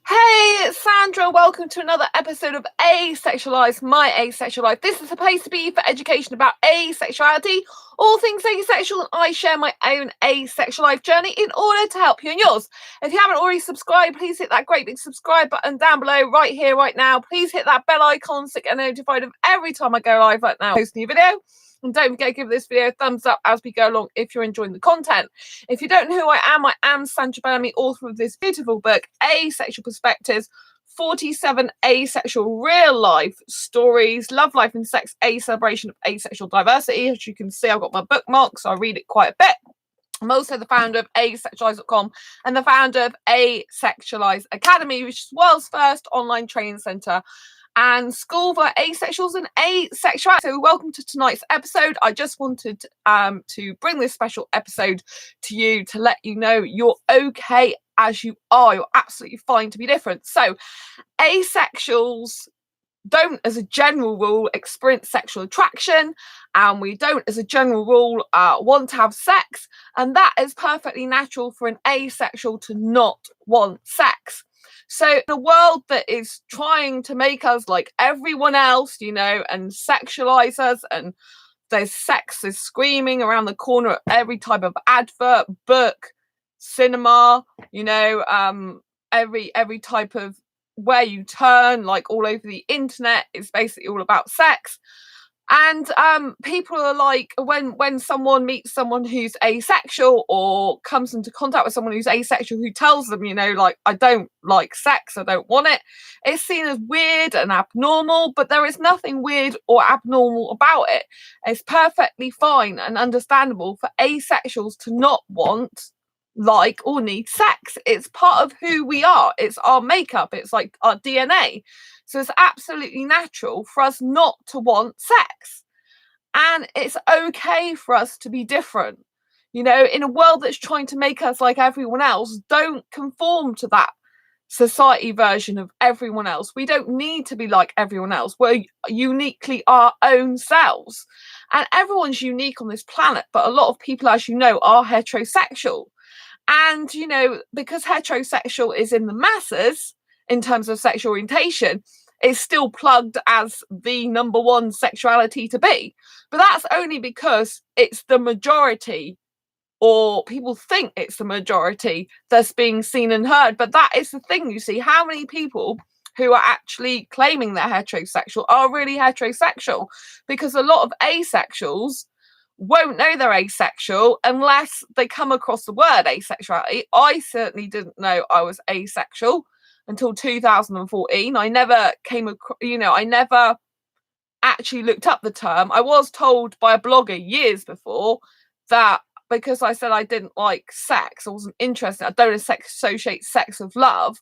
Hey, it's Sandra. Welcome to another episode of Asexualized, my asexual life. This is a place to be for education about asexuality, all things asexual, and I share my own asexual life journey in order to help you in yours. If you haven't already subscribed, please hit that great big subscribe button down below, right here, right now. Please hit that bell icon so get notified of every time I go live right now, post a new video. And don't forget to give this video a thumbs up as we go along if you're enjoying the content. If you don't know who I am Sandra Bellamy, author of this beautiful book, Asexual Perspectives, 47 asexual real life stories, love, life and sex, a celebration of asexual diversity. As you can see, I've got my bookmark, so I read it quite a bit. I'm also the founder of asexualise.com and the founder of Asexualise Academy, which is the world's first online training centre and school for asexuals and asexuality. So welcome to tonight's episode. I just wanted to bring this special episode to you to let you know you're okay as you are. You're absolutely fine to be different. So asexuals don't, as a general rule, experience sexual attraction, and we don't, as a general rule, want to have sex, and that is perfectly natural for an asexual to not want sex. So in a world that is trying to make us like everyone else, you know, and sexualize us, and there's sex is screaming around the corner at every type of advert, book, cinema, you know, every type of where you turn, like all over the internet, is basically all about sex. And people are like, when someone meets someone who's asexual or comes into contact with someone who's asexual who tells them, you know, like, I don't like sex, I don't want it, it's seen as weird and abnormal, but there is nothing weird or abnormal about it. It's perfectly fine and understandable for asexuals to not want, like, or need sex. It's part of who we are. It's our makeup. It's like our DNA. So it's absolutely natural for us not to want sex. And it's okay for us to be different. You know, in a world that's trying to make us like everyone else, don't conform to that society version of everyone else. We don't need to be like everyone else. We're uniquely our own selves. And everyone's unique on this planet, but a lot of people, as you know, are heterosexual. And, you know, because heterosexual is in the masses in terms of sexual orientation, it's still plugged as the number one sexuality to be. But that's only because it's the majority, or people think it's the majority that's being seen and heard. But that is the thing, you see, how many people who are actually claiming they're heterosexual are really heterosexual? Because a lot of asexuals won't know they're asexual unless they come across the word asexuality. I certainly didn't know I was asexual until 2014. I never came across, you know, I never actually looked up the term. I was told by a blogger years before that because I said I didn't like sex, I wasn't interested, I don't associate sex with love.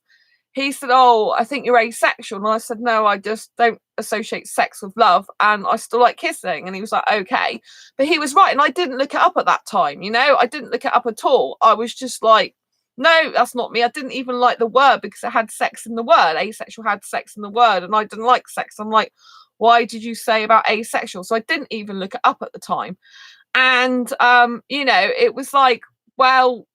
He said, oh, I think you're asexual. And I said, no, I just don't associate sex with love. And I still like kissing. And he was like, okay. But he was right. And I didn't look it up at that time. You know, I didn't look it up at all. I was just like, no, that's not me. I didn't even like the word because it had sex in the word. Asexual had sex in the word. And I didn't like sex. I'm like, why did you say about asexual? So I didn't even look it up at the time. And, you know, it was like, well,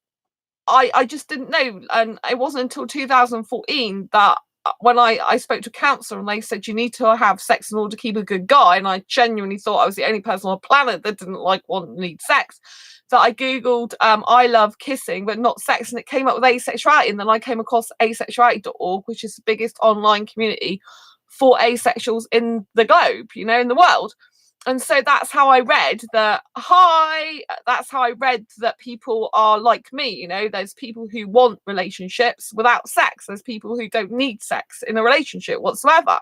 I just didn't know. And it wasn't until 2014 that when I spoke to a counsellor and they said you need to have sex in order to keep a good guy, and I genuinely thought I was the only person on the planet that didn't like need sex, that I googled I love kissing but not sex, and it came up with asexuality. And then I came across asexuality.org, which is the biggest online community for asexuals in the globe, you know, in the world. And so that's how I read that. That's how I read that people are like me. You know, there's people who want relationships without sex. There's people who don't need sex in a relationship whatsoever.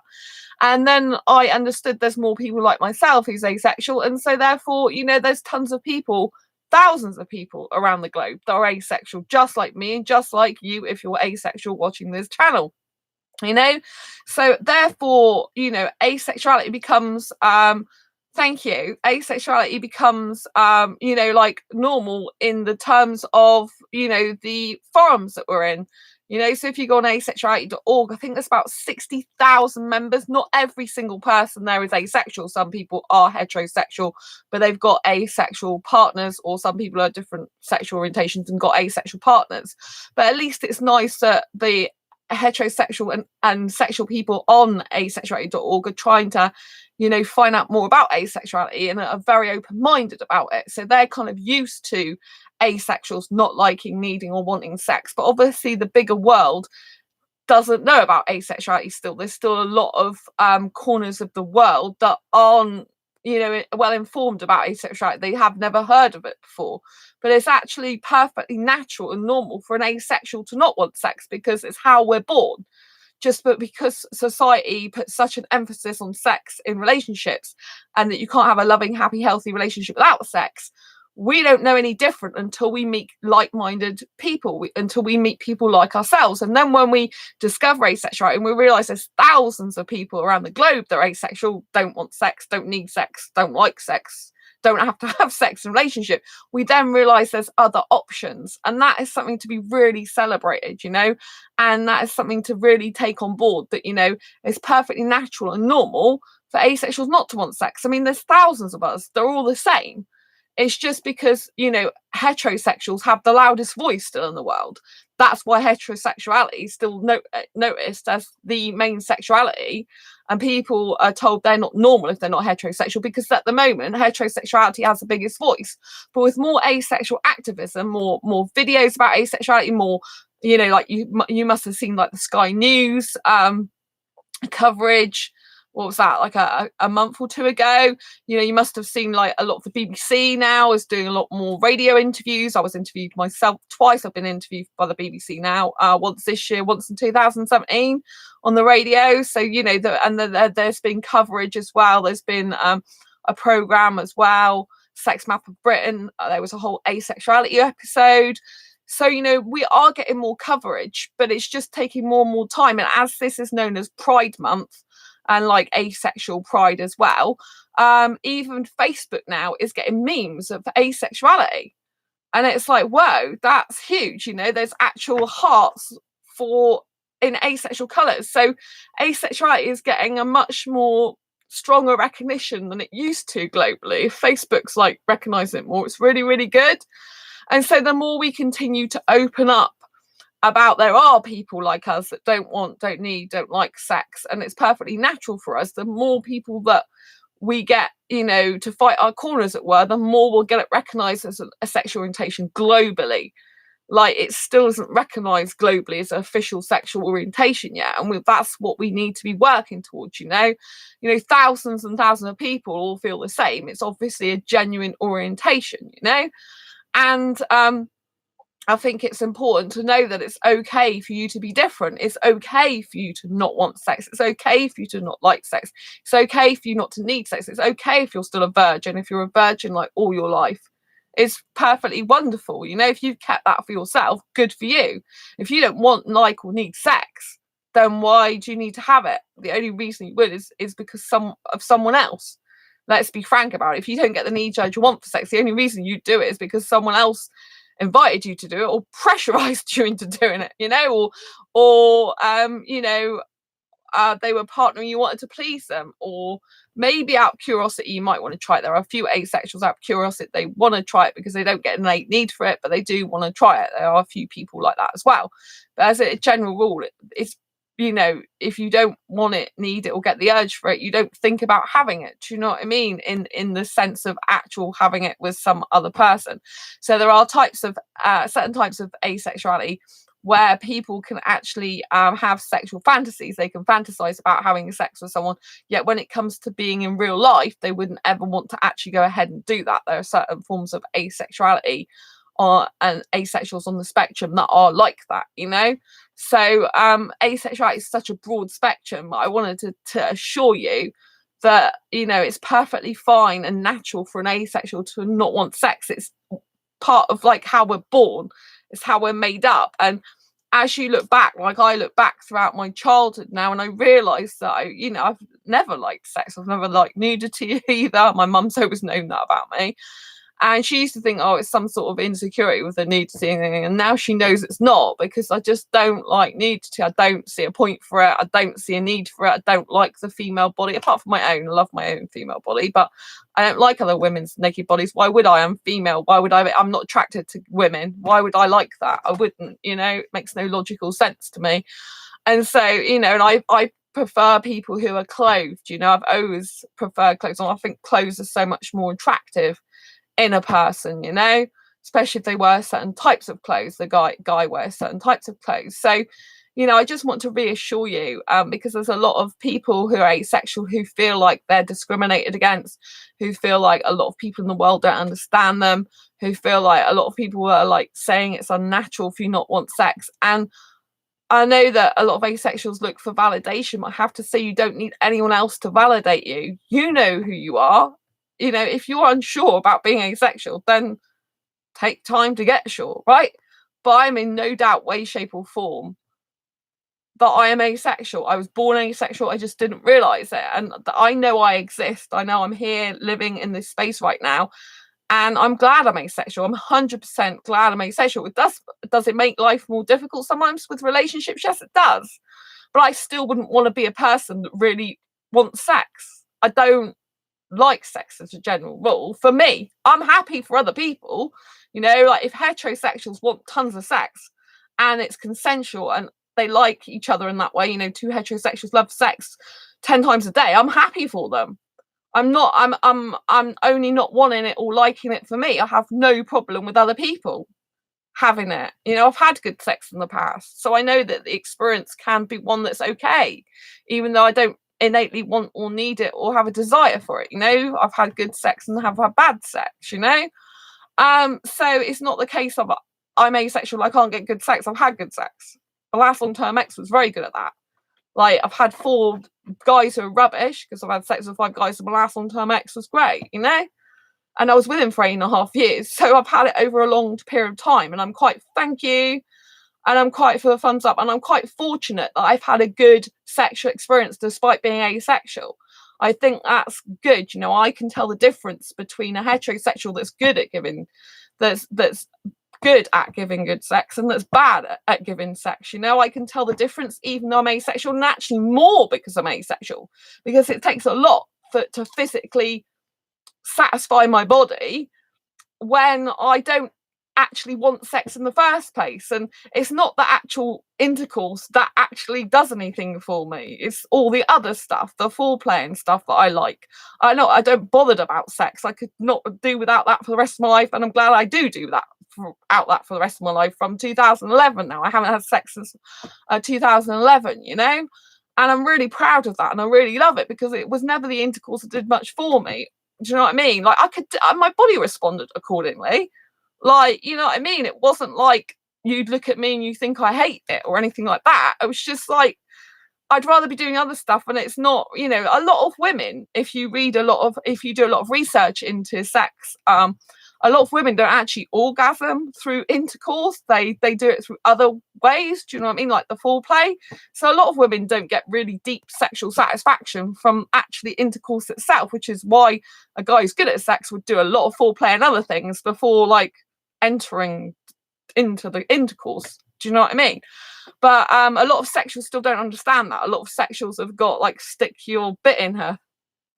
And then I understood there's more people like myself who's asexual. And so therefore, you know, there's tons of people, thousands of people around the globe that are asexual, just like me and just like you if you're asexual watching this channel. You know, so therefore, you know, asexuality becomes thank you. Asexuality becomes, you know, like normal in the terms of, you know, the forums that we're in. You know, so if you go on asexuality.org, I think there's about 60,000 members. Not every single person there is asexual. Some people are heterosexual, but they've got asexual partners, or some people are different sexual orientations and got asexual partners. But at least it's nice that the heterosexual and sexual people on asexuality.org are trying to, find out more about asexuality and are very open-minded about it. So they're kind of used to asexuals not liking, needing, or wanting sex. But obviously the bigger world doesn't know about asexuality still. There's still a lot of corners of the world that aren't, well informed about asexuality. They have never heard of it before. But it's actually perfectly natural and normal for an asexual to not want sex because it's how we're born. But because society puts such an emphasis on sex in relationships and that you can't have a loving, happy, healthy relationship without sex, we don't know any different until we meet like-minded people, until we meet people like ourselves. And then when we discover asexuality and we realize there's thousands of people around the globe that are asexual, don't want sex, don't need sex, don't like sex, don't have to have sex in a relationship, we then realize there's other options. And that is something to be really celebrated, and that is something to really take on board, that, it's perfectly natural and normal for asexuals not to want sex. I mean, there's thousands of us, they're all the same. It's just because, heterosexuals have the loudest voice still in the world. That's why heterosexuality is still noticed as the main sexuality. And people are told they're not normal if they're not heterosexual, because at the moment, heterosexuality has the biggest voice. But with more asexual activism, more videos about asexuality, more, like you must have seen like the Sky News coverage. What was that, like a month or two ago? You must have seen like a lot of the BBC now is doing a lot more radio interviews. I was interviewed myself twice. I've been interviewed by the BBC now, once this year, once in 2017 on the radio. So, there's been coverage as well. There's been a programme as well, Sex Map of Britain. There was a whole asexuality episode. So, we are getting more coverage, but it's just taking more and more time. And as this is known as Pride Month, and like asexual pride as well, even Facebook now is getting memes of asexuality. And it's like, whoa, that's huge. There's actual hearts in asexual colours. So asexuality is getting a much more stronger recognition than it used to globally. If Facebook's like recognising it more, it's really, really good. And so the more we continue to open up about there are people like us that don't want, don't need, don't like sex, and it's perfectly natural for us, the more people that we get, to fight our corners, at were, the more we'll get it recognised as a sexual orientation globally. Like, it still isn't recognised globally as an official sexual orientation yet, and that's what we need to be working towards. Thousands and thousands of people all feel the same. It's obviously a genuine orientation, and I think it's important to know that it's okay for you to be different. It's okay for you to not want sex. It's okay for you to not like sex. It's okay for you not to need sex. It's okay if you're still a virgin, if you're a virgin like all your life. It's perfectly wonderful. If you've kept that for yourself, good for you. If you don't want, like, or need sex, then why do you need to have it? The only reason you would is because of someone else. Let's be frank about it. If you don't get the need, urge, you want for sex, the only reason you do it is because someone else invited you to do it or pressurized you into doing it, or they were partnering, you wanted to please them, or maybe out of curiosity you might want to try it. There are a few asexuals out of curiosity, they want to try it because they don't get an innate need for it, but they do want to try it. There are a few people like that as well, but as a general rule, it's if you don't want it, need it, or get the urge for it, you don't think about having it. Do you know what I mean? In the sense of actual having it with some other person. So there are certain types of asexuality where people can actually have sexual fantasies. They can fantasize about having sex with someone, yet when it comes to being in real life, they wouldn't ever want to actually go ahead and do that. There are certain forms of asexuality and asexuals on the spectrum that are like that, So asexuality is such a broad spectrum. I wanted to assure you that, it's perfectly fine and natural for an asexual to not want sex. It's part of like how we're born. It's how we're made up. And as you look back, like I look back throughout my childhood now, and I realise that I've never liked sex. I've never liked nudity either. My mum's always known that about me. And she used to think, oh, it's some sort of insecurity with the nudity, and now she knows it's not, because I just don't like nudity. I don't see a point for it. I don't see a need for it. I don't like the female body, apart from my own. I love my own female body, but I don't like other women's naked bodies. Why would I? I'm female. Why would I? I'm not attracted to women. Why would I like that? I wouldn't, it makes no logical sense to me. And so, and I prefer people who are clothed. I've always preferred clothes, and I think clothes are so much more attractive in a person, especially if they wear certain types of clothes. The guy wears certain types of clothes. So, I just want to reassure you, because there's a lot of people who are asexual who feel like they're discriminated against, who feel like a lot of people in the world don't understand them, who feel like a lot of people are like saying it's unnatural for you not want sex. And I know that a lot of asexuals look for validation, but I have to say, you don't need anyone else to validate you. You know who you are. If you're unsure about being asexual, then take time to get sure, right? But I'm in no doubt, way, shape, or form that I am asexual. I was born asexual. I just didn't realize it. And I know I exist. I know I'm here living in this space right now. And I'm glad I'm asexual. I'm 100% glad I'm asexual. Does it make life more difficult sometimes with relationships? Yes, it does. But I still wouldn't want to be a person that really wants sex. I don't like sex as a general rule. For me, I'm happy for other people. Like if heterosexuals want tons of sex and it's consensual and they like each other in that way, two heterosexuals love sex 10 times a day, I'm happy for them. I'm only not wanting it or liking it for me. I have no problem with other people having it. I've had good sex in the past, so I know that the experience can be one that's okay, even though I don't innately want or need it or have a desire for it. I've had good sex and have had bad sex. So it's not the case of I'm asexual, I can't get good sex. I've had good sex. My last long-term ex was very good at that. Like, I've had 4 guys who are rubbish, because I've had sex with 5 guys, and my last long-term ex was great, and I was with him for 8.5 years, so I've had it over a long period of time, and I'm quite, thank you, and I'm quite for the thumbs up, and I'm quite fortunate that I've had a good sexual experience despite being asexual. I think that's good. I can tell the difference between a heterosexual that's good at giving, that's good at giving good sex, and that's bad at giving sex. I can tell the difference even though I'm asexual, and actually more because I'm asexual, because it takes a lot to physically satisfy my body when I don't actually want sex in the first place. And it's not the actual intercourse that actually does anything for me, it's all the other stuff, the foreplay and stuff that I like. I don't bother about sex. I could not do without that for the rest of my life, and I'm glad I do that for the rest of my life. From 2011 now, I haven't had sex since 2011, and I'm really proud of that, and I really love it, because it was never the intercourse that did much for me. Do you know what I mean? Like, my body responded accordingly. Like, you know what I mean? It wasn't like you'd look at me and you think I hate it or anything like that. It was just like, I'd rather be doing other stuff. And it's not, a lot of women, if you do a lot of research into sex, a lot of women don't actually orgasm through intercourse. They do it through other ways. Do you know what I mean? Like the foreplay. So a lot of women don't get really deep sexual satisfaction from actually intercourse itself, which is why a guy who's good at sex would do a lot of foreplay and other things before like entering into the intercourse. Do you know what I mean? But a lot of sexuals still don't understand that. A lot of sexuals have got like stick your bit in her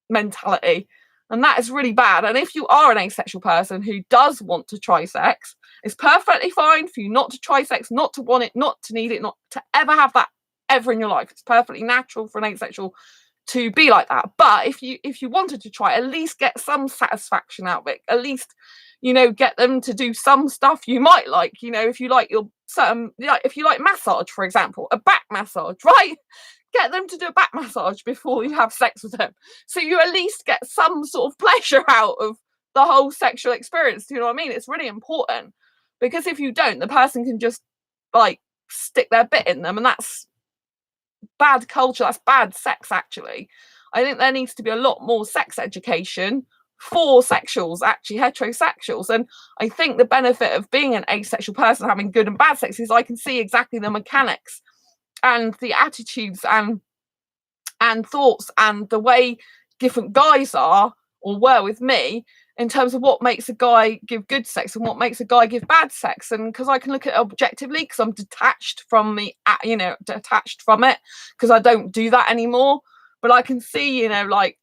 mentality, and that is really bad. And if you are an asexual person who does want to try sex, it's perfectly fine for you not to try sex, not to want it, not to need it, not to ever have that ever in your life. It's perfectly natural for an asexual to be like that. But if you wanted to try, at least get some satisfaction out of it. At least, get them to do some stuff you might like. If you like your certain, if you like massage, for example, a back massage, right? Get them to do a back massage before you have sex with them, so you at least get some sort of pleasure out of the whole sexual experience. Do you know what I mean? It's really important, because if you don't, the person can just like stick their bit in them, and that's bad culture. That's bad sex, actually. I think there needs to be a lot more sex education for sexuals, actually heterosexuals. And I think the benefit of being an asexual person, having good and bad sex, is I can see exactly the mechanics and the attitudes and thoughts and the way different guys are or were with me, in terms of what makes a guy give good sex and what makes a guy give bad sex. And because I can look at it objectively, because I'm detached from detached from it, because I don't do that anymore. But I can see, like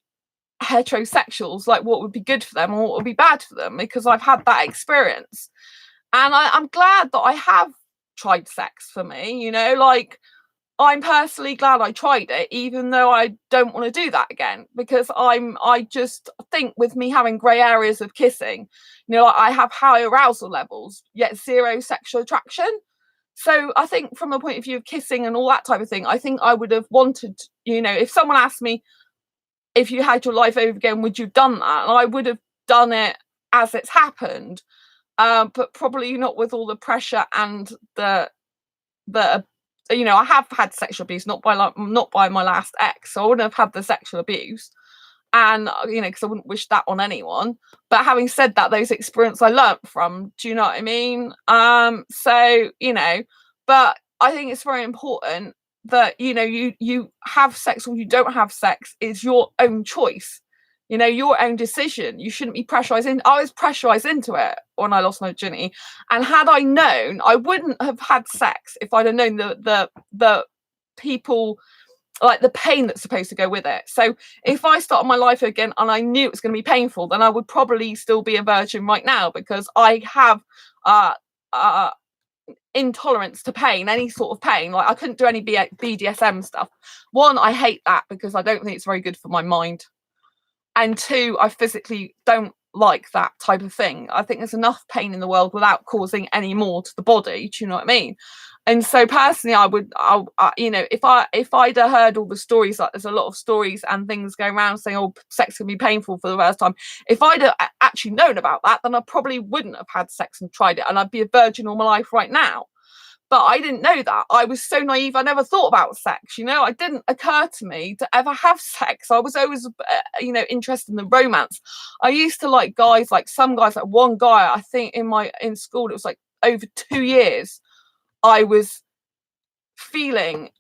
heterosexuals, like what would be good for them or what would be bad for them, because I've had that experience. And I'm glad that I have tried sex for me, like I'm personally glad I tried it, even though I don't want to do that again, because I just think with me having grey areas of kissing, like I have high arousal levels, yet zero sexual attraction. So I think from a point of view of kissing and all that type of thing, I think I would have wanted, if someone asked me if you had your life over again, would you have done that? And I would have done it as it's happened, but probably not with all the pressure and the I have had sexual abuse, not by my last ex, so I wouldn't have had the sexual abuse, and because I wouldn't wish that on anyone. But having said that, those experiences I learnt from. Do you know what I mean? So but I think it's very important that you have sex or you don't have sex is your own choice. Your own decision. You shouldn't be pressurized in. I was pressurized into it when I lost my virginity, and had I known, I wouldn't have had sex if I'd have known the people, like the pain that's supposed to go with it. So if I started my life again and I knew it was going to be painful, then I would probably still be a virgin right now, because I have intolerance to pain, any sort of pain. Like I couldn't do any BDSM stuff. One, I hate that because I don't think it's very good for my mind. And two, I physically don't like that type of thing. I think there's enough pain in the world without causing any more to the body. Do you know what I mean? And so personally, if I'd have heard all the stories, like there's a lot of stories and things going around saying, oh, sex can be painful for the first time. If I'd have actually known about that, then I probably wouldn't have had sex and tried it, and I'd be a virgin all my life right now. But I didn't know that. I was so naive. I never thought about sex. It didn't occur to me to ever have sex. I was always, interested in the romance. I used to like guys, like some guys, like one guy, I think in school, it was like over 2 years, I was feeling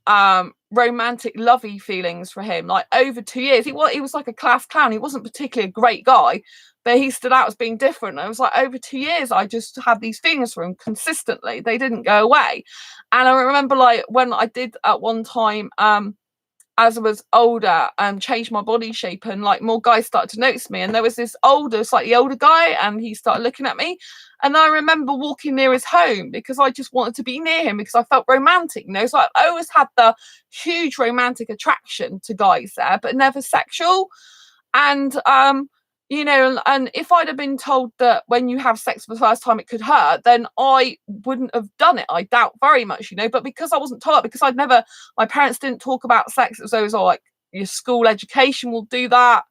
romantic, lovey feelings for him, like over 2 years. He was like a class clown. He wasn't particularly a great guy, but he stood out as being different. I was like, over 2 years, I just had these feelings for him consistently. They didn't go away. And I remember, like, when I did at one time, as I was older, changed my body shape, and like more guys started to notice me. And there was this slightly older guy, and he started looking at me. And I remember walking near his home because I just wanted to be near him because I felt romantic. So I always had the huge romantic attraction to guys there, but never sexual. And and if I'd have been told that when you have sex for the first time it could hurt, then I wouldn't have done it. I doubt very much, but because I wasn't taught, because my parents didn't talk about sex. It was all like your school education will do that,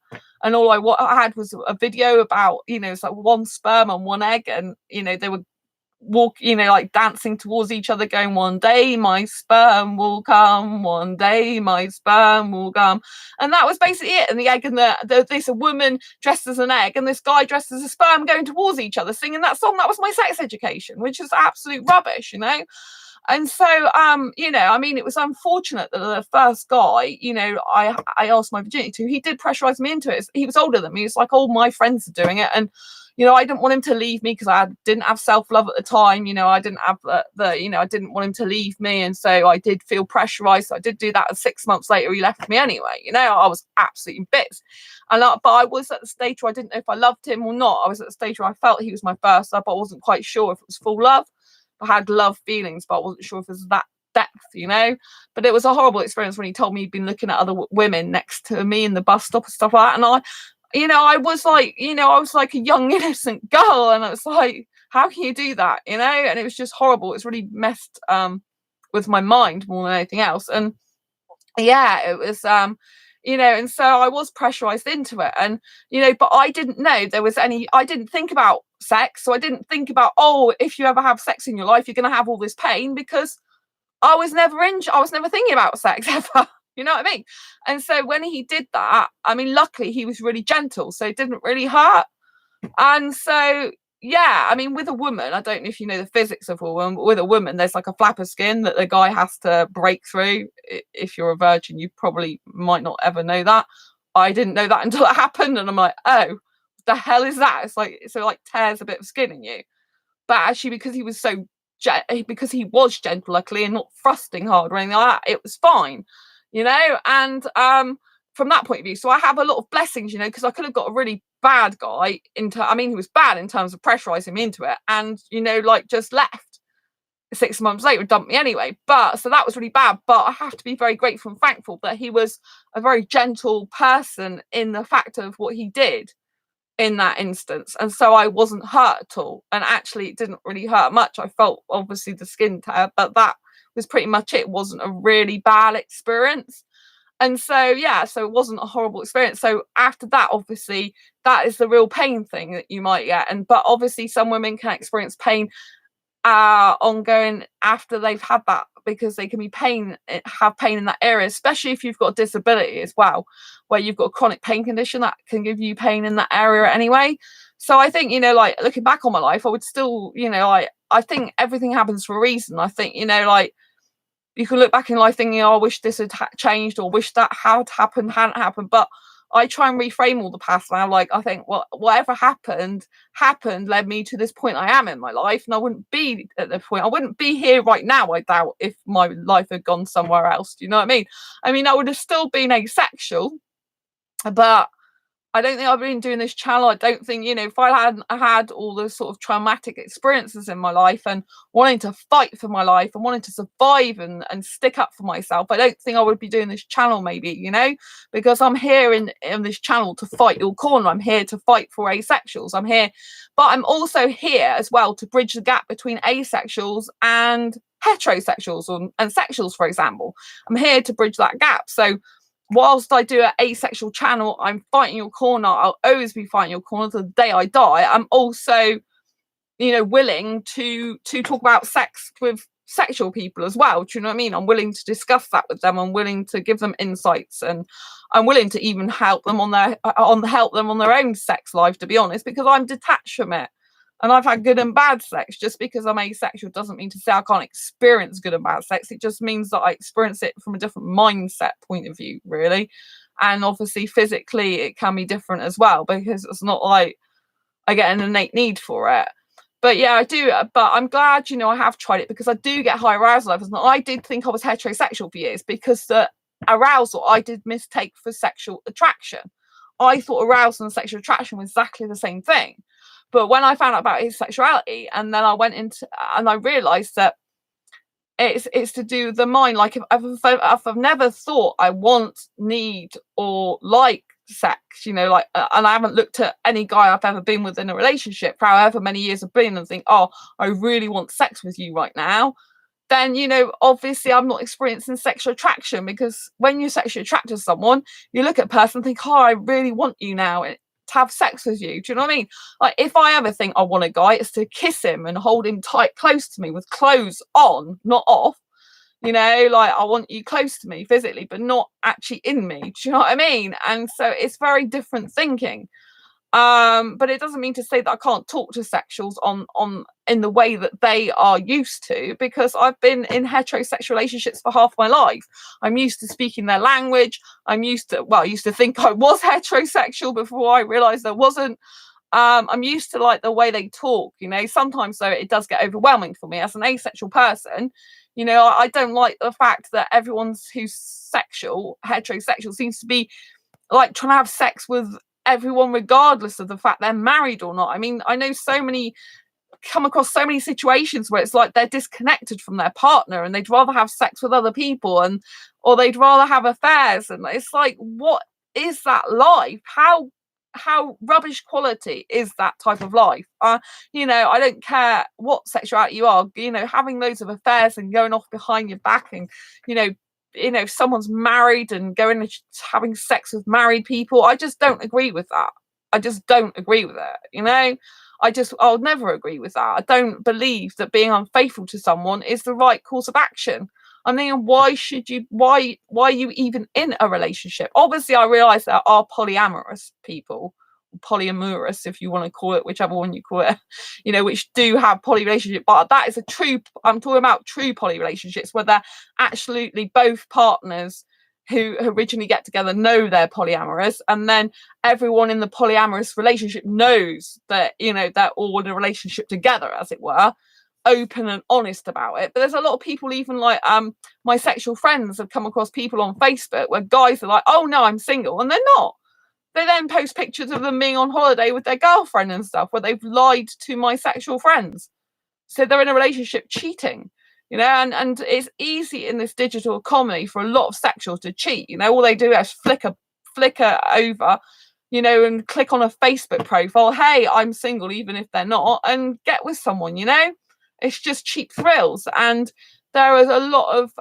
and what I had was a video about, it's like one sperm and one egg, and they would walk, like dancing towards each other, going, one day my sperm will come, one day my sperm will come. And that was basically it. And the egg and this a woman dressed as an egg and this guy dressed as a sperm going towards each other singing that song. That was my sex education, which is absolute rubbish. And so it was unfortunate that the first guy, I asked my virginity to, he did pressurize me into it. He was older than me. It's like, all my friends are doing it, and I didn't want him to leave me because I didn't have self-love at the time. I didn't have I didn't want him to leave me. And so I did feel pressurized. So I did do that. And 6 months later, he left me anyway. I was absolutely bits. But I was at the stage where I didn't know if I loved him or not. I was at the stage where I felt he was my first love, but I wasn't quite sure if it was full love. I had love feelings, but I wasn't sure if it was that depth. But it was a horrible experience when he told me he'd been looking at other women next to me in the bus stop and stuff like that. And I was like a young innocent girl, and it was like, how can you do that? And it was just horrible. It's really messed with my mind more than anything else. And yeah, it was and so I was pressurized into it, and but I didn't know there was I didn't think about sex, so I didn't think about, oh, if you ever have sex in your life you're going to have all this pain, because I was never thinking about sex ever. You know what I mean? And so when he did that, luckily he was really gentle, so it didn't really hurt. And so yeah, with a woman, I don't know if you know the physics of a woman, but with a woman there's like a flap of skin that the guy has to break through. If you're a virgin, you probably might not ever know that. I didn't know that until it happened, and I'm like, oh, the hell is that? It's like, so like tears a bit of skin in you. But actually, because he was so because he was gentle, luckily, and not thrusting hard or anything like that, it was fine, you know. And from that point of view, so I have a lot of blessings, you know, because I could have got a really bad guy into. I mean, he was bad in terms of pressurizing me into it, and you know, like just left 6 months later, dumped me anyway. But so that was really bad. But I have to be very grateful and thankful that he was a very gentle person in the fact of what he did in that instance, and so I wasn't hurt at all, and actually it didn't really hurt much. I felt obviously the skin tear, but that was pretty much it. It wasn't a really bad experience, and so yeah, so it wasn't a horrible experience. So after that, obviously that is the real pain thing that you might get, and but obviously some women can experience pain ongoing after they've had that, because they can have pain in that area, especially if you've got a disability as well, where you've got a chronic pain condition that can give you pain in that area anyway. So I think, you know, like looking back on my life, I would still, you know, I think everything happens for a reason. I think, you know, like you can look back in life thinking, oh, I wish this had changed, or wish that had happened, hadn't happened. But I try and reframe all the past now. Like, I think, well, whatever happened led me to this point I am in my life. And I wouldn't be at the point, I wouldn't be here right now, I doubt, if my life had gone somewhere else. Do you know what I mean? I mean, I would have still been asexual, but I don't think I've been doing this channel. I don't think, you know, if I hadn't had all those sort of traumatic experiences in my life and wanting to fight for my life and wanting to survive and stick up for myself, I don't think I would be doing this channel, maybe, you know, because I'm here in this channel to fight your corner. I'm here to fight for asexuals. I'm here, but I'm also here as well to bridge the gap between asexuals and heterosexuals and sexuals, for example. I'm here to bridge that gap. So whilst I do an asexual channel, I'm fighting your corner. I'll always be fighting your corner to the day I die. I'm also, you know, willing to talk about sex with sexual people as well. Do you know what I mean? I'm willing to discuss that with them. I'm willing to give them insights, and I'm willing to even help them on their own sex life, to be honest, because I'm detached from it. And I've had good and bad sex. Just because I'm asexual doesn't mean to say I can't experience good and bad sex. It just means that I experience it from a different mindset point of view, really. And obviously physically it can be different as well, because it's not like I get an innate need for it. But yeah, I do. But I'm glad, you know, I have tried it, because I do get high arousal levels. And I did think I was heterosexual for years, because the arousal I did mistake for sexual attraction. I thought arousal and sexual attraction were exactly the same thing. But when I found out about his sexuality, and then I went into, and I realized that it's to do with the mind. Like if I've never thought I want, need, or like sex, you know, like, and I haven't looked at any guy I've ever been with in a relationship for however many years I've been and think, oh, I really want sex with you right now, then, you know, obviously I'm not experiencing sexual attraction. Because when you're sexually attracted to someone, you look at a person and think, oh, I really want you now to have sex with you. Do you know what I mean? Like if I ever think I want a guy, it's to kiss him and hold him tight close to me with clothes on, not off. You know, like I want you close to me physically, but not actually in me. Do you know what I mean? And so it's very different thinking. But it doesn't mean to say that I can't talk to sexuals on in the way that they are used to, because I've been in heterosexual relationships for half my life. I'm used to speaking their language. I used to think I was heterosexual before I realized I wasn't. I'm used to like the way they talk, you know. Sometimes though it does get overwhelming for me as an asexual person. You know, I don't like the fact that everyone who's heterosexual seems to be like trying to have sex with everyone regardless of the fact they're married or not. I mean, I know come across so many situations where it's like they're disconnected from their partner and they'd rather have sex with other people, or they'd rather have affairs, and it's like, what is that life? How rubbish quality is that type of life? You know, I don't care what sexuality you are, you know, having loads of affairs and going off behind your back, and you know, if someone's married and going and having sex with married people, I just don't agree with that. I just don't agree with it, you know. I'll never agree with that. I don't believe that being unfaithful to someone is the right course of action. I mean, why are you even in a relationship? Obviously, I realize there are polyamorous people, polyamorous, if you want to call it, whichever one you call it, you know, which do have poly relationship. But that is I'm talking about true poly relationships, where they're absolutely both partners who originally get together know they're polyamorous, and then everyone in the polyamorous relationship knows that, you know, they're all in a relationship together, as it were, open and honest about it. But there's a lot of people, even like my sexual friends, have come across people on Facebook where guys are like, oh no, I'm single, and they're not. They then post pictures of them being on holiday with their girlfriend and stuff, where they've lied to my sexual friends. So they're in a relationship cheating, you know, and it's easy in this digital economy for a lot of sexuals to cheat. You know, all they do is flicker over, you know, and click on a Facebook profile, hey, I'm single, even if they're not, and get with someone, you know. It's just cheap thrills. And there is a lot of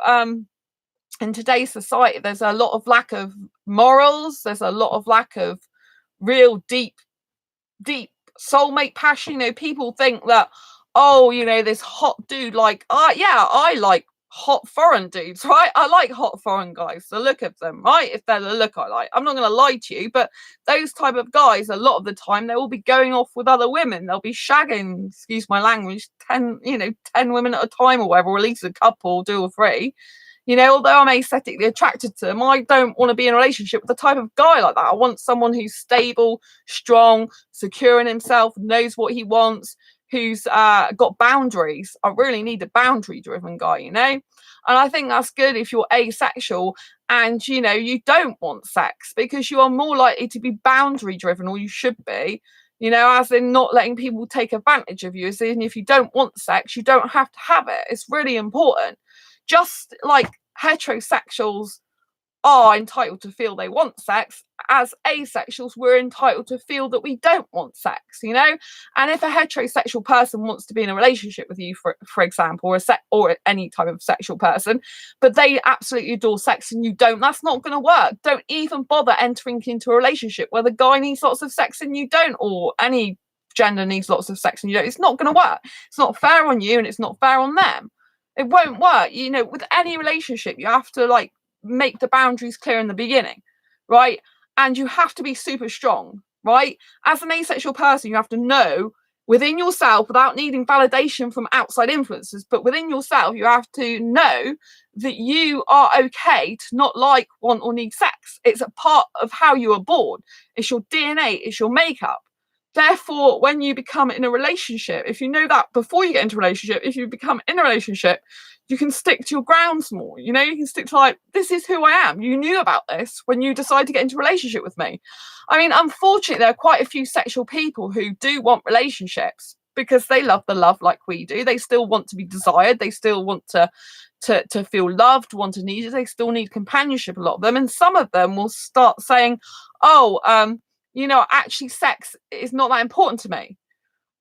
in today's society, there's a lot of lack of morals, there's a lot of lack of real deep soulmate passion. You know, people think that, oh, you know, this hot dude, like, yeah, I like hot foreign dudes, right? I like hot foreign guys, the look of them, right? If they're the look I like, I'm not going to lie to you, but those type of guys, a lot of the time, they will be going off with other women. They'll be shagging, excuse my language, 10 women at a time or whatever, or at least a couple, 2 or 3. You know, although I'm aesthetically attracted to them, I don't want to be in a relationship with the type of guy like that. I want someone who's stable, strong, secure in himself, knows what he wants, who's got boundaries. I really need a boundary-driven guy, you know? And I think that's good if you're asexual and, you know, you don't want sex, because you are more likely to be boundary-driven, or you should be, you know, as in not letting people take advantage of you. As in, if you don't want sex, you don't have to have it. It's really important. Just like heterosexuals are entitled to feel they want sex, as asexuals, we're entitled to feel that we don't want sex, you know. And if a heterosexual person wants to be in a relationship with you, for example, or any type of sexual person, but they absolutely adore sex and you don't, that's not going to work. Don't even bother entering into a relationship where the guy needs lots of sex and you don't, or any gender needs lots of sex and you don't. It's not going to work. It's not fair on you, and it's not fair on them. It won't work. You know, with any relationship, you have to like make the boundaries clear in the beginning, right? And you have to be super strong, right? As an asexual person, you have to know within yourself, without needing validation from outside influences, but within yourself, you have to know that you are okay to not like, want, or need sex. It's a part of how you are born. It's your DNA, it's your makeup. Therefore, when you become in a relationship, if you know that before you get into a relationship, if you become in a relationship, you can stick to your grounds more. You know, you can stick to like, this is who I am. You knew about this when you decide to get into a relationship with me. I mean, unfortunately, there are quite a few sexual people who do want relationships because they love the love like we do. They still want to be desired. They still want to feel loved, want to need it. They still need companionship, a lot of them. And some of them will start saying, oh, you know, actually sex is not that important to me.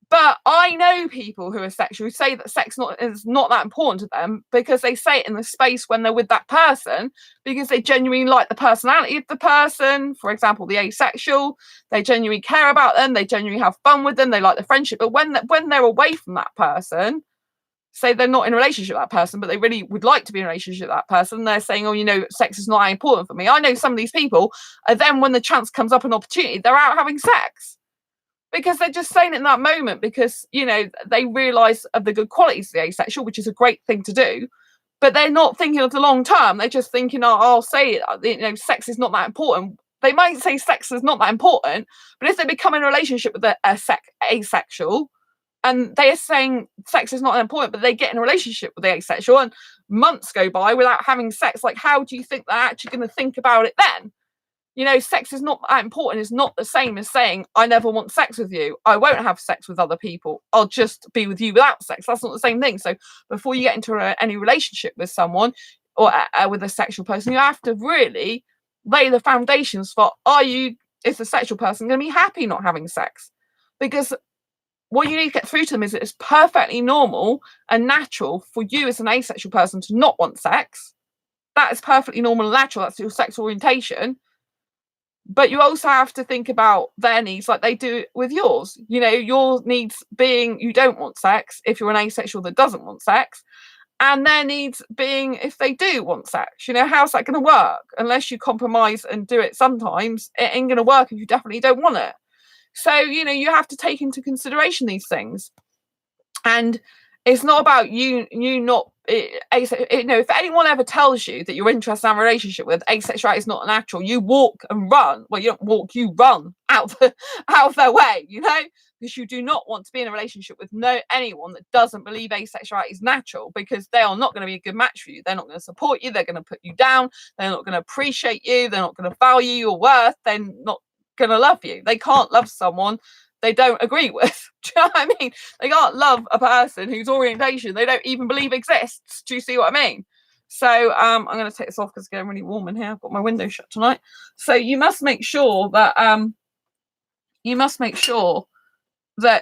But I know people who are sexual who say that sex is not that important to them, because they say it in the space when they're with that person, because they genuinely like the personality of the person. For example, the asexual, they genuinely care about them, they genuinely have fun with them, they like the friendship. But when they're away from that person, say they're not in a relationship with that person, but they really would like to be in a relationship with that person, they're saying, oh, you know, sex is not that important for me. I know some of these people, and then when the chance comes up, an opportunity, they're out having sex. Because they're just saying it in that moment, because, you know, they realise of the good qualities of the asexual, which is a great thing to do, but they're not thinking of the long term. They're just thinking, oh, I'll say it, you know, sex is not that important. They might say sex is not that important, but if they become in a relationship with asexual, and they're saying sex is not that important, but they get in a relationship with the asexual and months go by without having sex, like, how do you think they're actually going to think about it then? You know, sex is not that important. It's not the same as saying, I never want sex with you. I won't have sex with other people. I'll just be with you without sex. That's not the same thing. So before you get into any relationship with someone, or with a sexual person, you have to really lay the foundations for, is the sexual person going to be happy not having sex? Because what you need to get through to them is that it's perfectly normal and natural for you as an asexual person to not want sex. That is perfectly normal and natural. That's your sex orientation. But you also have to think about their needs like they do with yours. You know, your needs being you don't want sex if you're an asexual that doesn't want sex, and their needs being if they do want sex. You know, how's that going to work? Unless you compromise and do it sometimes, it ain't going to work if you definitely don't want it. So, you know, you have to take into consideration these things. And It's not about you not if anyone ever tells you that you're interested in a relationship with asexuality is not natural, you walk and run. Well, you don't walk, you run out of their way, because you do not want to be in a relationship with anyone that doesn't believe asexuality is natural, because they are not going to be a good match for you. They're not going to support you. They're going to put you down. They're not going to appreciate you. They're not going to value your worth. They're not going to love you. They can't love someone they don't agree with. Do you know what I mean? They can't love a person whose orientation they don't even believe exists. Do you see what I mean? So I'm going to take this off because it's getting really warm in here. I've got my window shut tonight. So you must make sure that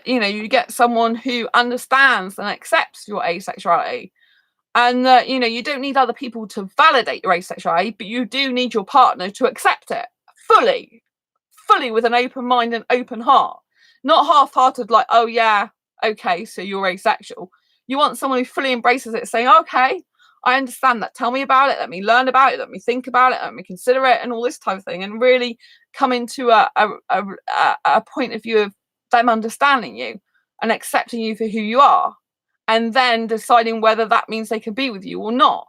you get someone who understands and accepts your asexuality. And that you don't need other people to validate your asexuality, but you do need your partner to accept it fully with an open mind and open heart. Not half-hearted, like, oh yeah, okay, so you're asexual. You want someone who fully embraces it, saying, okay, I understand that. Tell me about it. Let me learn about it. Let me think about it. Let me consider it, and all this type of thing, and really come into a point of view of them understanding you and accepting you for who you are, and then deciding whether that means they can be with you or not.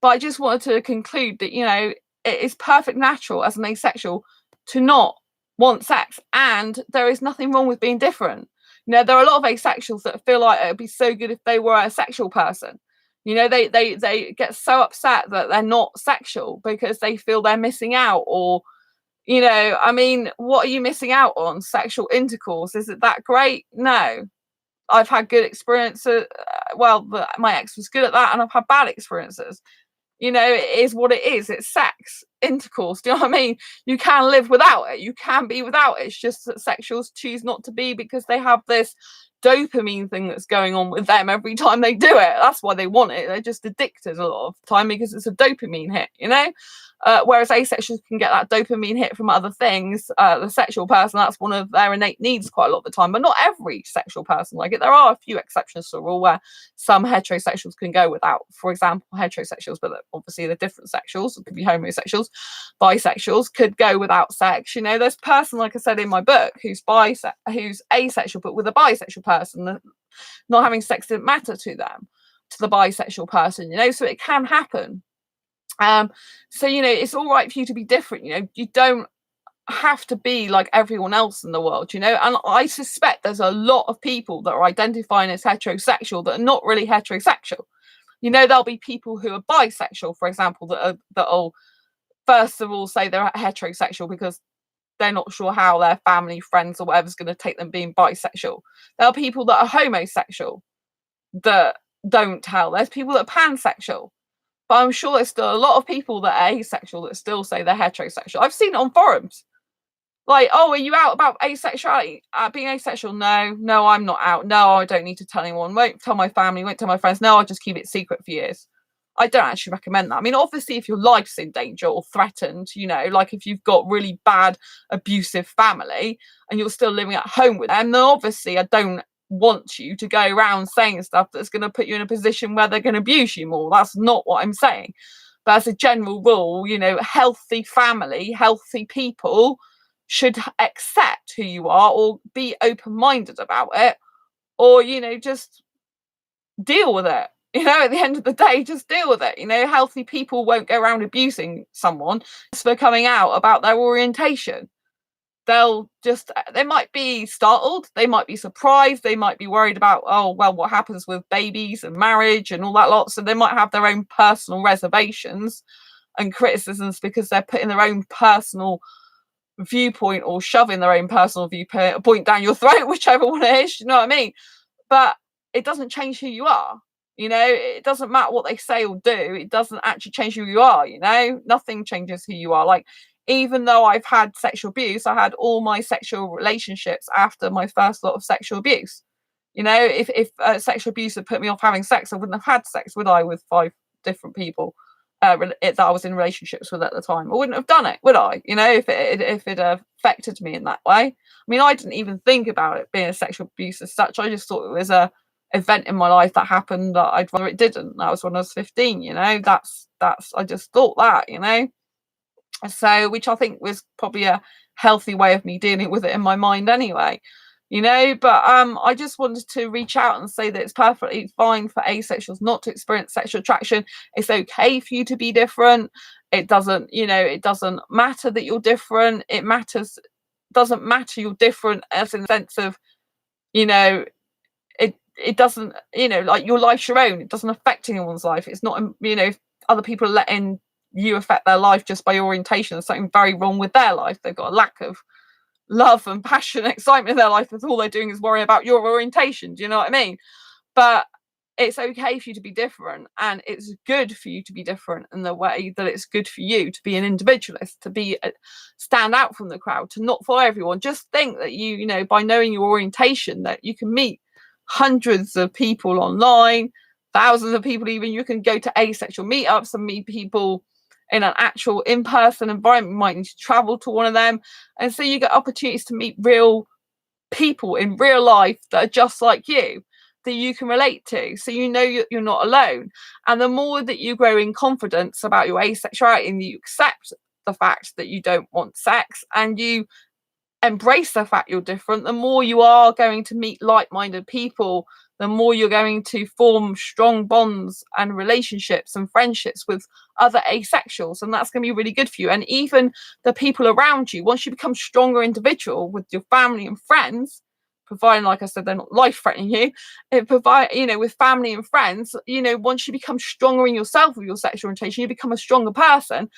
But I just wanted to conclude that it is perfect natural as an asexual to not want sex, and there is nothing wrong with being different. There are a lot of asexuals that feel like it would be so good if they were a sexual person. They get so upset that they're not sexual because they feel they're missing out, or what are you missing out on? Sexual intercourse, is it that great? No. I've had good experiences. My ex was good at that, and I've had bad experiences. It is what it is. It's sex, intercourse. Do you know what I mean? You can live without it. You can be without it. It's just that sexuals choose not to be because they have this dopamine thing that's going on with them every time they do it. That's why they want it. They're just addicted a lot of the time because it's a dopamine hit, whereas asexuals can get that dopamine hit from other things. The sexual person, that's one of their innate needs quite a lot of the time, but not every sexual person like it. There are a few exceptions to the rule where some heterosexuals can go without. For example, heterosexuals, but obviously they're different sexuals. It could be homosexuals, bisexuals could go without sex. There's a person, like I said in my book, who's asexual, but with a bisexual person, not having sex didn't matter to them, to the bisexual person. So it can happen. So it's all right for you to be different. You don't have to be like everyone else in the world. And I suspect there's a lot of people that are identifying as heterosexual that are not really heterosexual. There'll be people who are bisexual, for example, that'll first of all say they're heterosexual because they're not sure how their family, friends, or whatever's going to take them being bisexual. There are people that are homosexual that don't tell. There's people that are pansexual. But I'm sure there's still a lot of people that are asexual that still say they're heterosexual. I've seen it on forums. Like, oh, are you out about asexuality? Being asexual? No, I'm not out. No, I don't need to tell anyone. Won't tell my family, won't tell my friends. No, I'll just keep it secret for years. I don't actually recommend that. I mean, obviously, if your life's in danger or threatened, like if you've got really bad, abusive family and you're still living at home with them, then obviously I don't want you to go around saying stuff that's going to put you in a position where they're going to abuse you more. That's not what I'm saying. But as a general rule, healthy family, healthy people should accept who you are or be open-minded about it, or just deal with it. At the end of the day, just deal with it. Healthy people won't go around abusing someone just for coming out about their orientation. They might be startled, they might be surprised, they might be worried about, oh, well, what happens with babies and marriage and all that lot. So they might have their own personal reservations and criticisms because they're putting their own personal viewpoint or shoving their own personal viewpoint down your throat, whichever one it is, you know what I mean? But it doesn't change who you are. It doesn't matter what they say or do. It doesn't actually change who you are. Nothing changes who you are. Like, even though I've had sexual abuse, I had all my sexual relationships after my first lot of sexual abuse. If sexual abuse had put me off having sex, I wouldn't have had sex, would I, with 5 different people that I was in relationships with at the time? I wouldn't have done it, would I? If it affected me in that way. I mean, I didn't even think about it being a sexual abuse as such. I just thought it was a event in my life that happened that I'd rather it didn't. That was when I was 15. That's I just thought that. So, which I think was probably a healthy way of me dealing with it in my mind anyway. you know. But I just wanted to reach out and say that it's perfectly fine for asexuals not to experience sexual attraction. It's okay for you to be different. It doesn't, you know, it doesn't matter that you're different. It doesn't matter you're different as in the sense of, you know, it doesn't, you know, like your life's your own. It doesn't affect anyone's life. It's not, you know, if other people are letting you affect their life just by orientation, there's something very wrong with their life. They've got a lack of love and passion and excitement in their life, that's all they're doing is worrying about your orientation. Do you know what I mean? But it's okay for you to be different, and it's good for you to be different in the way that it's good for you to be an individualist, to be stand out from the crowd, to not follow everyone. Just think that you know, by knowing your orientation, that you can meet hundreds of people online, thousands of people. Even you can go to asexual meetups and meet people in an actual in-person environment. You might need to travel to one of them, and so you get opportunities to meet real people in real life that are just like you, that you can relate to, so you know you're not alone. And the more that you grow in confidence about your asexuality, and you accept the fact that you don't want sex, and you embrace the fact you're different, the more you are going to meet like-minded people, the more you're going to form strong bonds and relationships and friendships with other asexuals, and that's going to be really good for you. And even the people around you, once you become stronger individual with your family and friends, providing, like I said, they're not life-threatening you, it provide, you know, with family and friends, you know, once you become stronger in yourself with your sexual orientation, you become a stronger person.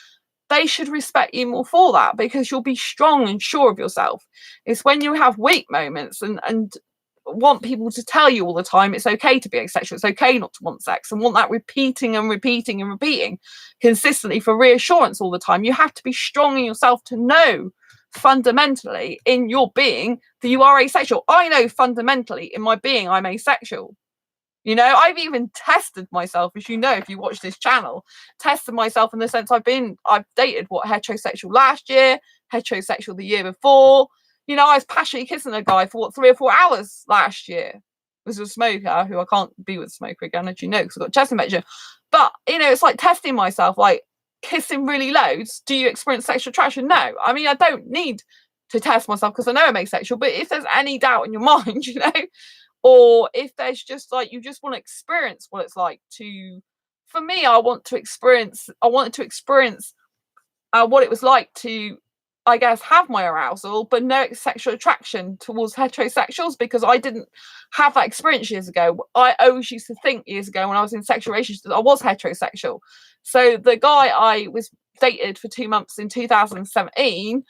They should respect you more for that, because you'll be strong and sure of yourself. It's when you have weak moments and want people to tell you all the time it's okay to be asexual, it's okay not to want sex, and want that repeating and repeating and repeating consistently for reassurance all the time. You have to be strong in yourself to know fundamentally in your being that you are asexual. I know fundamentally in my being I'm asexual. You know, I've even tested myself, as you know, if you watch this channel, tested myself in the sense I've dated heterosexual last year, heterosexual the year before. You know, I was passionately kissing a guy for 3 or 4 hours last year. It was a smoker who I can't be with a smoker again, as you know, because I've got chest infection. But, you know, it's like testing myself, like kissing really loads. Do you experience sexual attraction? No. I mean, I don't need to test myself because I know I'm asexual. But if there's any doubt in your mind, you know, or if there's just like you just want to experience what it's like to, for me, I wanted to experience what it was like to, I guess, have my arousal but no sexual attraction towards heterosexuals, because I didn't have that experience years ago. I always used to think years ago when I was in sexual relationships that I was heterosexual. So the guy I was dated for 2 months in 2017,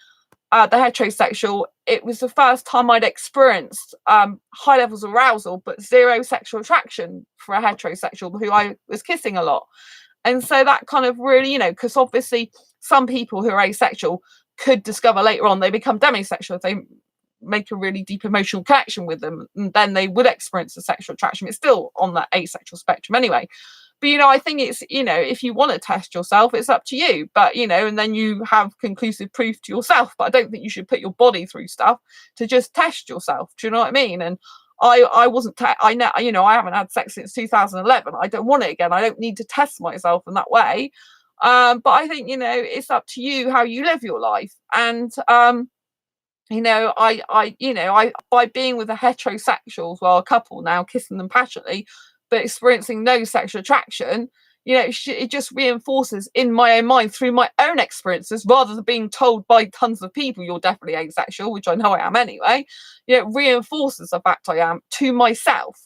the heterosexual, it was the first time I'd experienced high levels of arousal but zero sexual attraction for a heterosexual who I was kissing a lot. And so that kind of really, you know, because obviously some people who are asexual could discover later on they become demisexual if they make a really deep emotional connection with them, and then they would experience a sexual attraction. It's still on that asexual spectrum anyway. But, you know, I think it's, you know, if you want to test yourself, it's up to you. But, you know, and then you have conclusive proof to yourself. But I don't think you should put your body through stuff to just test yourself. Do you know what I mean? And I wasn't, I know, you know, I haven't had sex since 2011. I don't want it again. I don't need to test myself in that way. But I think, you know, it's up to you how you live your life. And, you know, I by being with a heterosexual, well, a couple now, kissing them passionately, but experiencing no sexual attraction, you know, it just reinforces in my own mind through my own experiences, rather than being told by tons of people you're definitely asexual, which I know I am anyway. You know, it reinforces the fact I am to myself.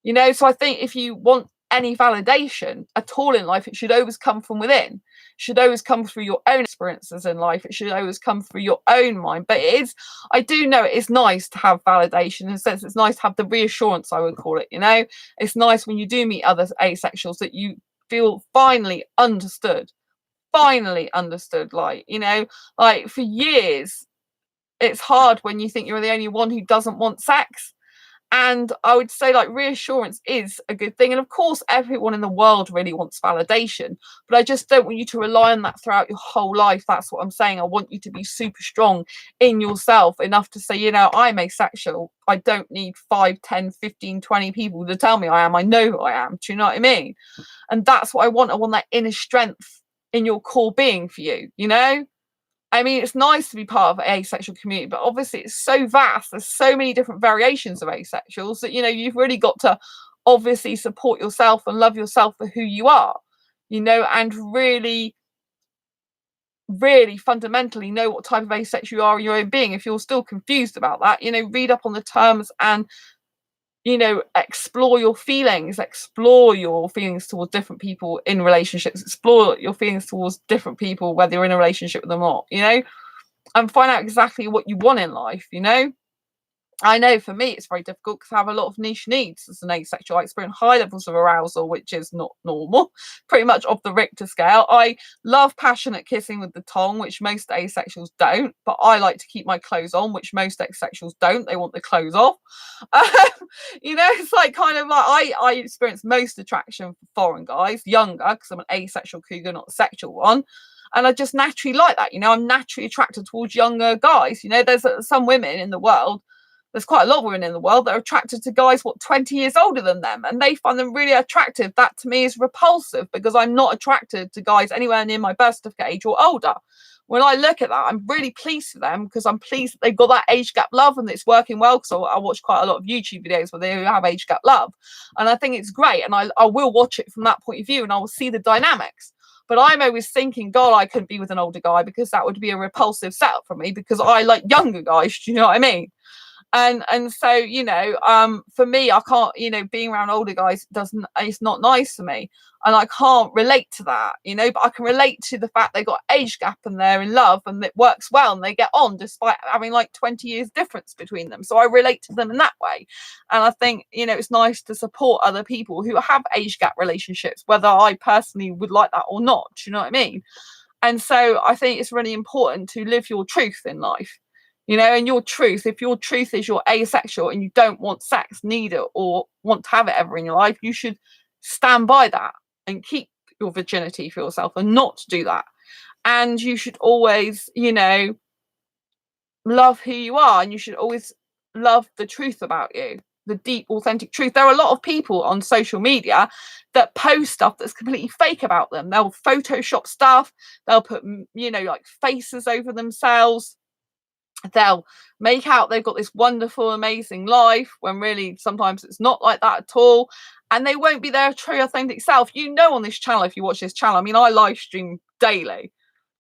You know, so I think if you want any validation at all in life, it should always come from within. It should always come through your own experiences in life. It should always come through your own mind. But it is, I do know it is nice to have validation, in a sense it's nice to have the reassurance, I would call it, you know. It's nice when you do meet other asexuals that you feel finally understood. Finally understood, like, you know, like for years, it's hard when you think you're the only one who doesn't want sex. And I would say, like, reassurance is a good thing. And of course, everyone in the world really wants validation. But I just don't want you to rely on that throughout your whole life. That's what I'm saying. I want you to be super strong in yourself enough to say, you know, I'm asexual. I don't need 5, 10, 15, 20 people to tell me I am. I know who I am. Do you know what I mean? And that's what I want. I want that inner strength in your core being for you, you know? I mean, it's nice to be part of an asexual community, but obviously it's so vast. There's so many different variations of asexuals that, you've really got to obviously support yourself and love yourself for who you are, and really, really fundamentally know what type of asexual you are in your own being. If you're still confused about that, read up on the terms and, explore your feelings towards different people in relationships, explore your feelings towards different people, whether you're in a relationship with them or not, and find out exactly what you want in life. I know for me it's very difficult because I have a lot of niche needs as an asexual. I experience high levels of arousal, which is not normal, pretty much off the Richter scale. I love passionate kissing with the tongue, which most asexuals don't, but I like to keep my clothes on, which most asexuals don't. They want the clothes off. It's like kind of like I experience most attraction for foreign guys, younger, because I'm an asexual cougar, not a sexual one. And I just naturally like that. I'm naturally attracted towards younger guys. There's some women in the world, there's quite a lot of women in the world that are attracted to guys 20 years older than them, and they find them really attractive. That to me is repulsive, because I'm not attracted to guys anywhere near my birth certificate age or older. When I look at that, I'm really pleased for them, because I'm pleased that they've got that age gap love and it's working well, because I watch quite a lot of YouTube videos where they have age gap love, and I think it's great, and I will watch it from that point of view, and I will see the dynamics. But I'm always thinking, God, I couldn't be with an older guy, because that would be a repulsive setup for me, because I like younger guys. Do you know what I mean? And so for me, I can't, being around older guys it's not nice for me, and I can't relate to that, but I can relate to the fact they got age gap and they're in love and it works well and they get on despite having like 20 years difference between them. So I relate to them in that way, and I think it's nice to support other people who have age gap relationships, whether I personally would like that or not. Do you know what I mean? And so I think it's really important to live your truth in life. And your truth, if your truth is you're asexual and you don't want sex, need it, or want to have it ever in your life, you should stand by that and keep your virginity for yourself and not do that. And you should always, love who you are, and you should always love the truth about you, the deep, authentic truth. There are a lot of people on social media that post stuff that's completely fake about them. They'll Photoshop stuff, they'll put, like faces over themselves. They'll make out they've got this wonderful, amazing life, when really sometimes it's not like that at all. And they won't be their true, authentic self. On this channel, if you watch this channel, I mean, I live stream daily.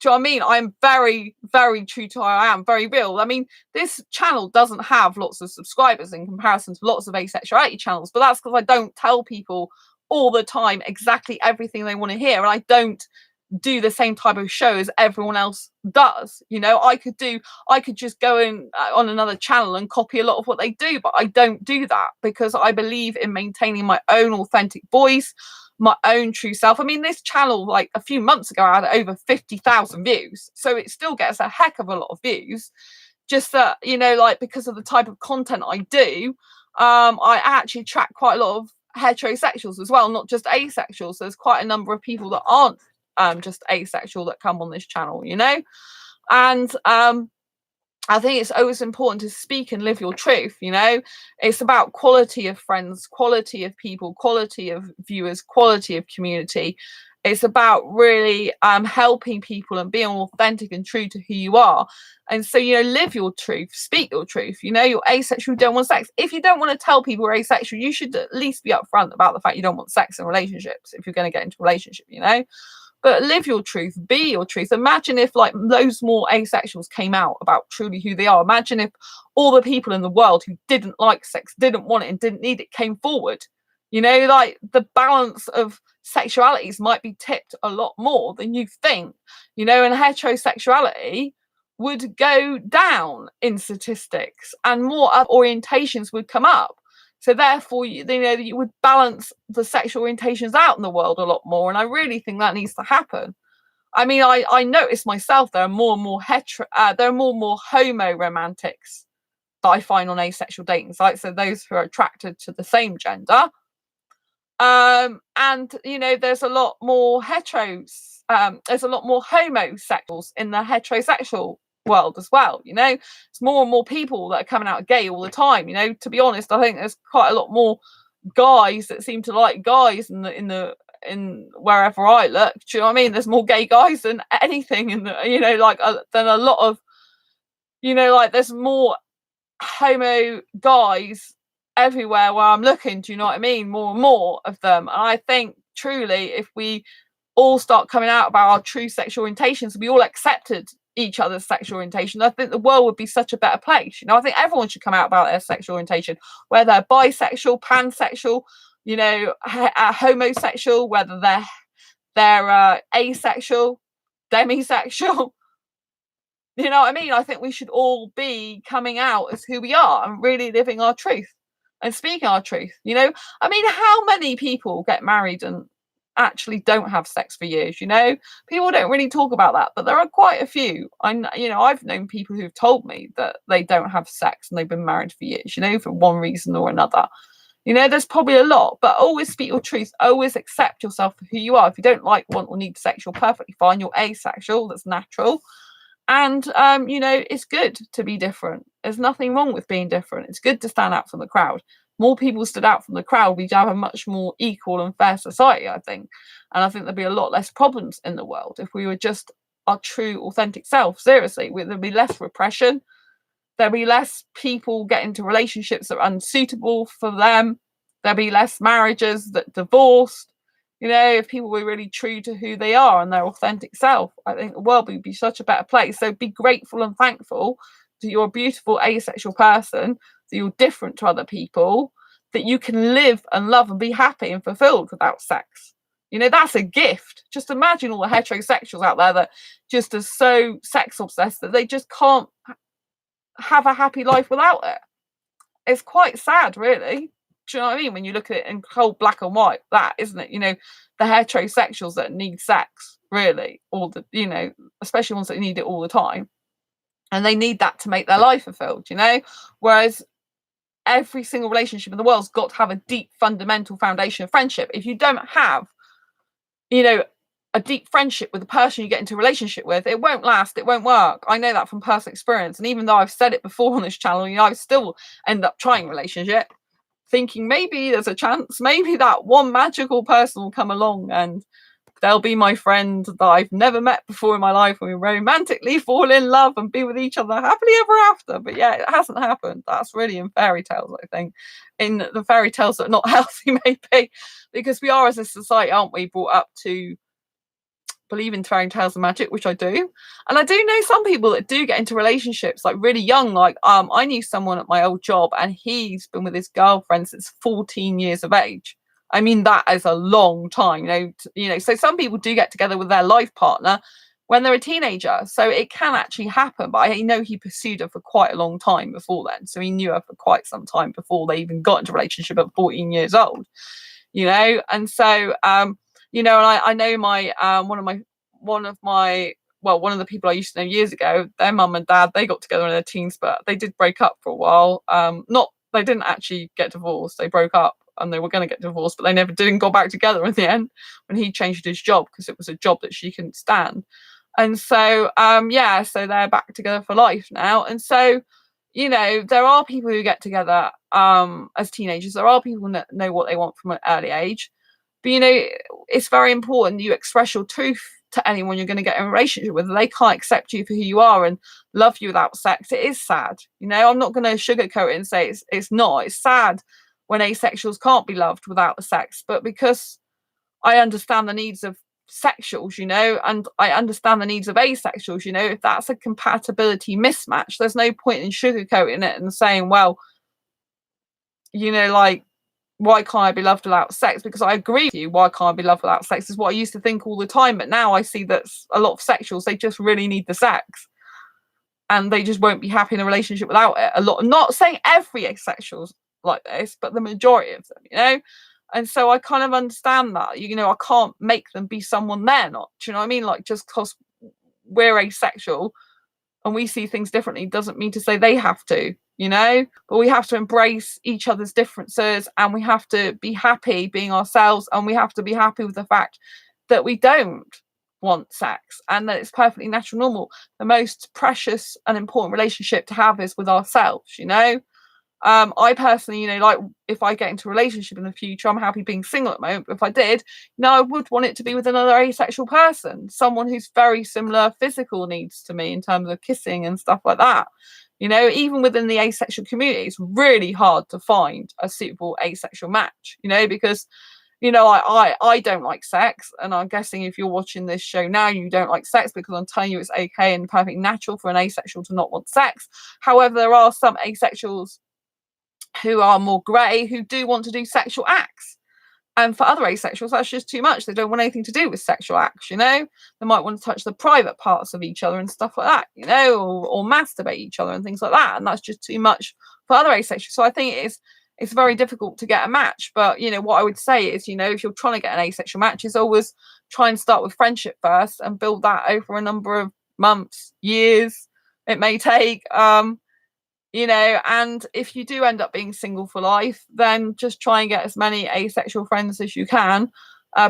Do you know what I mean? I'm very, very true to who I am, very real. I mean, this channel doesn't have lots of subscribers in comparison to lots of asexuality channels, but that's because I don't tell people all the time exactly everything they want to hear. And I don't do the same type of show as everyone else does. I could just go in on another channel and copy a lot of what they do, but I don't do that, because I believe in maintaining my own authentic voice, my own true self. I mean, this channel, like a few months ago, I had over 50,000 views, so it still gets a heck of a lot of views. Just that, like, because of the type of content I do, I actually attract quite a lot of heterosexuals as well, not just asexuals. So there's quite a number of people that aren't just asexual that come on this channel, and I think it's always important to speak and live your truth. It's about quality of friends, quality of people, quality of viewers, quality of community. It's about really helping people and being authentic and true to who you are. And so, live your truth, speak your truth. You're asexual, you don't want sex. If you don't want to tell people you're asexual, you should at least be upfront about the fact you don't want sex in relationships if you're going to get into a relationship, But live your truth, be your truth. Imagine if like loads more asexuals came out about truly who they are. Imagine if all the people in the world who didn't like sex, didn't want it and didn't need it came forward. Like the balance of sexualities might be tipped a lot more than you think, and heterosexuality would go down in statistics and more orientations would come up. So therefore, you would balance the sexual orientations out in the world a lot more. And I really think that needs to happen. I mean, I notice myself, there are more and more homo romantics that I find on asexual dating sites. So those who are attracted to the same gender. And, there's a lot more there's a lot more homosexuals in the heterosexual world as well. It's more and more people that are coming out gay all the time. To be honest, I think there's quite a lot more guys that seem to like guys in the in wherever I look. Do you know what I mean? There's more gay guys than anything in the, than a lot of, like there's more homo guys everywhere where I'm looking. Do you know what I mean? More and more of them. And I think truly, if we all start coming out about our true sexual orientations, we all accepted each other's sexual orientation, I think the world would be such a better place. I think everyone should come out about their sexual orientation, whether they're bisexual, pansexual, homosexual, whether they're asexual, demisexual. You know what I mean? I think we should all be coming out as who we are and really living our truth and speaking our truth. I mean, how many people get married and actually don't have sex for years? People don't really talk about that, but there are quite a few. I've known people who've told me that they don't have sex and they've been married for years, for one reason or another. There's probably a lot, but always speak your truth. Always accept yourself for who you are. If you don't like, want, or need sex, you're perfectly fine. You're asexual. That's natural. And, it's good to be different. There's nothing wrong with being different. It's good to stand out from the crowd. More people stood out from the crowd, we'd have a much more equal and fair society, I think. And I think there'd be a lot less problems in the world if we were just our true, authentic self. Seriously, there'd be less repression. There'd be less people get into relationships that are unsuitable for them. There'd be less marriages that divorced. If people were really true to who they are and their authentic self, I think the world would be such a better place. So be grateful and thankful that you're a beautiful asexual person, that you're different to other people, that you can live and love and be happy and fulfilled without sex. That's a gift. Just imagine all the heterosexuals out there that just are so sex obsessed that they just can't have a happy life without it. It's quite sad, really. Do you know what I mean? When you look at it in cold black and white, that isn't it? The heterosexuals that need sex, really, especially ones that need it all the time, and they need that to make their life fulfilled. Whereas every single relationship in the world's got to have a deep, fundamental foundation of friendship. If you don't have, a deep friendship with the person you get into a relationship with, it won't last. It won't work. I know that from personal experience. And even though I've said it before on this channel, I still end up trying a relationship, thinking maybe there's a chance, maybe that one magical person will come along and they'll be my friend that I've never met before in my life, and we romantically fall in love and be with each other happily ever after. But yeah, it hasn't happened. That's really in fairy tales, I think, in the fairy tales that are not healthy, maybe, because we are, as a society, aren't we, brought up to believe in fairy tales and magic, which I do. And I do know some people that do get into relationships like really young. Like I knew someone at my old job, and he's been with his girlfriend since 14 years of age. I mean, that is a long time, so some people do get together with their life partner when they're a teenager, so it can actually happen. But I know he pursued her for quite a long time before then, so he knew her for quite some time before they even got into a relationship at 14 years old, and so and I know my one of the people I used to know years ago, their mum and dad, they got together in their teens, but they did break up for a while. They didn't actually get divorced. They broke up and they were going to get divorced, but they never didn't go back together in the end when he changed his job, because it was a job that she couldn't stand. And so, so they're back together for life now. And so, there are people who get together as teenagers. There are people who know what they want from an early age. But, it's very important you express your truth to anyone you're going to get in a relationship with. They can't accept you for who you are and love you without sex. It is sad. I'm not going to sugarcoat it and say it's not. It's sad when asexuals can't be loved without the sex. But because I understand the needs of sexuals, and I understand the needs of asexuals, if that's a compatibility mismatch, there's no point in sugarcoating it and saying, well, why can't I be loved without sex? Because I agree with you, why can't I be loved without sex is what I used to think all the time. But now I see that a lot of sexuals, they just really need the sex. And they just won't be happy in a relationship without it. I'm not saying every asexual's like this, but the majority of them, And so I kind of understand that, I can't make them be someone they're not. Do you know what I mean? Like, just because we're asexual and we see things differently doesn't mean to say they have to. But we have to embrace each other's differences, and we have to be happy being ourselves, and we have to be happy with the fact that we don't want sex and that it's perfectly natural, normal. The most precious and important relationship to have is with ourselves, I personally, like if I get into a relationship in the future, I'm happy being single at the moment. But if I did, I would want it to be with another asexual person, someone who's very similar physical needs to me in terms of kissing and stuff like that. Even within the asexual community, it's really hard to find a suitable asexual match, because I don't like sex, and I'm guessing if you're watching this show now, you don't like sex, because I'm telling you it's okay and perfectly natural for an asexual to not want sex. However, there are some asexuals who are more grey, who do want to do sexual acts. And for other asexuals, that's just too much. They don't want anything to do with sexual acts, They might want to touch the private parts of each other and stuff like that, or masturbate each other and things like that. And that's just too much for other asexuals. So I think it's very difficult to get a match. But, what I would say is, if you're trying to get an asexual match, is always try and start with friendship first and build that over a number of months, years it may take. And if you do end up being single for life, then just try and get as many asexual friends as you can,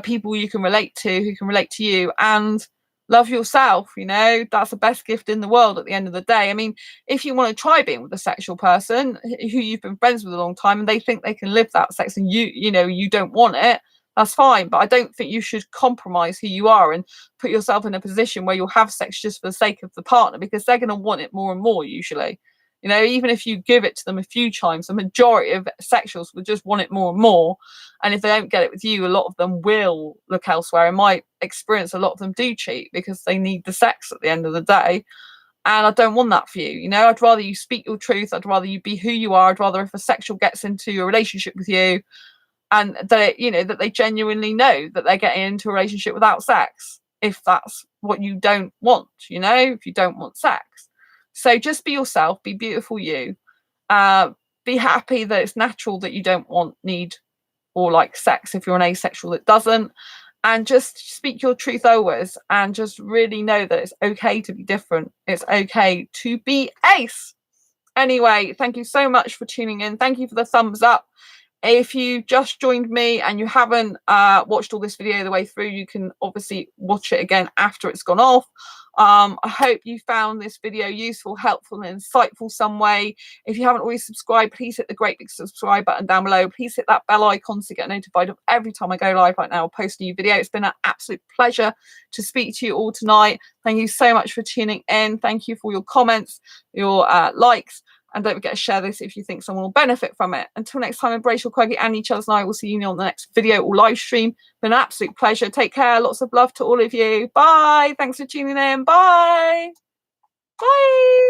people you can relate to, who can relate to you, and love yourself. That's the best gift in the world at the end of the day. I mean, if you want to try being with a sexual person who you've been friends with a long time and they think they can live that sex and you don't want it, that's fine. But I don't think you should compromise who you are and put yourself in a position where you'll have sex just for the sake of the partner, because they're going to want it more and more usually. Even if you give it to them a few times, the majority of sexuals will just want it more and more. And if they don't get it with you, a lot of them will look elsewhere. In my experience, a lot of them do cheat because they need the sex at the end of the day. And I don't want that for you. I'd rather you speak your truth. I'd rather you be who you are. I'd rather if a sexual gets into a relationship with you and that, that they genuinely know that they're getting into a relationship without sex, if that's what you don't want, if you don't want sex. So just be yourself, be beautiful you, be happy that it's natural that you don't need or like sex if you're an asexual that doesn't, and just speak your truth always, and just really know that it's okay to be different. It's okay to be ace. Anyway, thank you so much for tuning in. Thank you for the thumbs up. If you just joined me and you haven't watched all this video the way through, you can obviously watch it again after it's gone off. I hope you found this video useful, helpful and insightful some way. If you haven't already subscribed, please hit the great big subscribe button down below. Please hit that bell icon to get notified of every time I go live right now or post a new video. It's been an absolute pleasure to speak to you all tonight. Thank you so much for tuning in. Thank you for your comments, your likes. And don't forget to share this if you think someone will benefit from it. Until next time, embrace your quirky and each other's, and I will see you on the next video or live stream. Been an absolute pleasure. Take care. Lots of love to all of you. Bye. Thanks for tuning in. Bye. Bye.